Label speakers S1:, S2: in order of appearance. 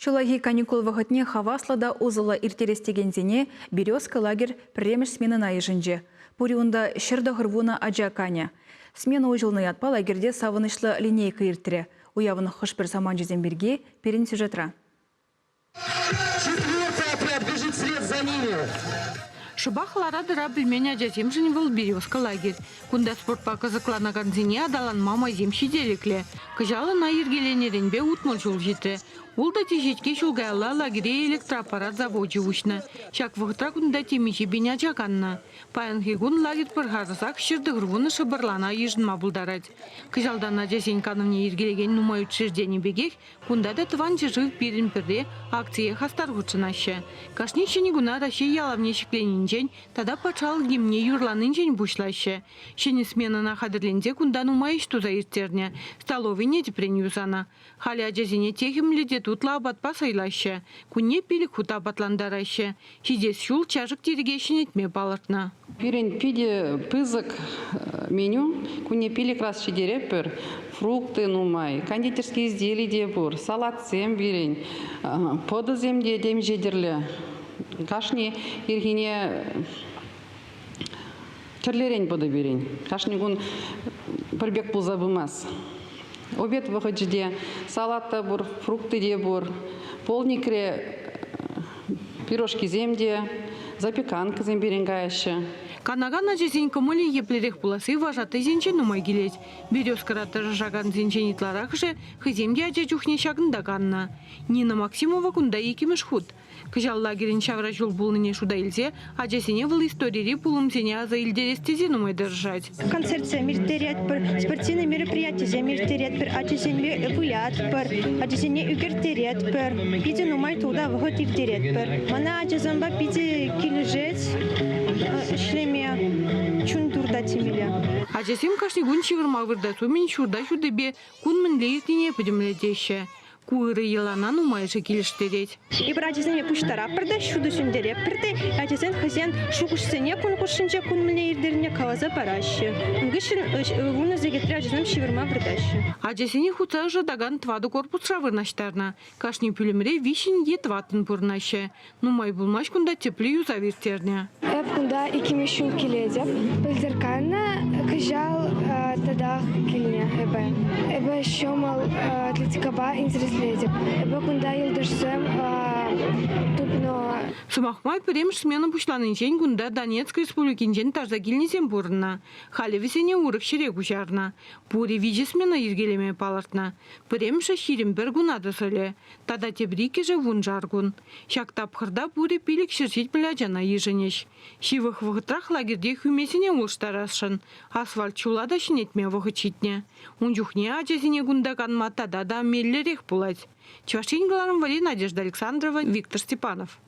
S1: Чулаги каникул вағытне хаваслада узыла иртерестегензене Березка лагерь премеш сменына ежінже. Пуриунда шырда ғырвуна аджаканя. Смена ұжылны атпа лагерде савынышлы линейка иртіре. Уявын хыш бір саман жүзен берге перен сюжетра.
S2: Четвертый отряд бежит вслед за ними.
S3: Шыбахлара дыра білмене ажасем жын был Березка лагерь. Кунда спортпа казакланаган зене адалан мама зем шиделекле. Кажалы на ергеленеренбе утмыл жол жеті. Улда тежетке шулгайла лагере электроаппарат заводе учна. Шак вғытра кунда темече беня жаганна. Паянхигун лагерь пырғарысак шырды ғырвуны шыбырлана ежін мабылдарад. Кажалдан ажасен канымне ергелеген нумай учреждені бегех, кунда да тыван жыжыв берін пірде акция хастар ғучынашы. Кашни шенегуна Россия ялавне шекленінжен, тада пачал гимне юрланынжен бушлашы. Шені сменана хадырленде кунда нумай штуза иртерне. Столовине депрен юзана. Хали ажасене техимледе тутла абатпа сайлашы. Кунне пилік хута батландарашы. Шидес шул чажык терегешін етме балыртна.
S4: Пирен пиде пызык меню, кунне пилік раз шидере пір, фрукты нумай, кондитерские изделия де бур, салат сем бирен, поды земде дем жедерлі. Кашни иргине черлерен поды бирен. Кашни гун пірбек бұл забымас. Обед выходжиде салатта бур, фрукты де бур, полникре пирожки земде, запеканка земберен гайшы.
S3: Канаган ажесен көмілі еплерек бұласы важаты зенче нумай келет. Березкара жаган зенченитларах же хыземде ажа жүхне шагындаганна. Нина Максимова кунда екемеш худ. Кыжал лагерин шавра жол булныне шуда илзе, ажесене выл истории пулымсене аза илдерестезе нумай держать.
S5: Концерция миртерет пер, спортивные мероприятия миртерет пер, ажесене буят пер, ажесене үгертерет пер, пиде нумай туда выход иртерет пер. Мана ажесамба пиде килежец, шлеме чун турда тимиля.
S3: Ажесем кашнигун чивырма вырдасу мен шурда-шурдебе кун мінле иртине пөдімледеші. Куыры елана нумайшы келіштерет.
S5: И братья пуштара перде шуду сүндере перде ажесен хазен шугушсене кун кушинче кун міне ирдерне каваза парашы. Унгышын вуны зегетре ажесен шивырма вырдашы.
S3: Ажесене хуца жадаган тваду корпус шавырнаштарна. Кашни пүлімре вишін етватын пұрнашы. Нумай булмаш кунда теплі юзавертерне.
S6: Эп кунда икими шул келедеп. Білдірканна кыжал тадах келіне эбе. Эбе шомал атлетикаба интереследеп. Эбе кунда йылдырсым тупно.
S3: Сумахмай премш смена пушланынчен кунда Донецк республикинчен тажда келнесен бұрына. Халі весене урық шерек ұшарна. Пури вижі смена ергелеме палыртна. Премша ширим бір гунады сөлі. Тада тебрике же вун жаргун. Шактап қырда пури пилік шыршет біляжана еженеш. Шивых вғытрах лагерде хүмесіне ұлштарашын. Асфальт чулада шинетме вғычитне. Унжухне ажесіне гундаган матада да меллерек пулать. Чувашингаларым Вали, Надежда Александрова, Виктор Степанов.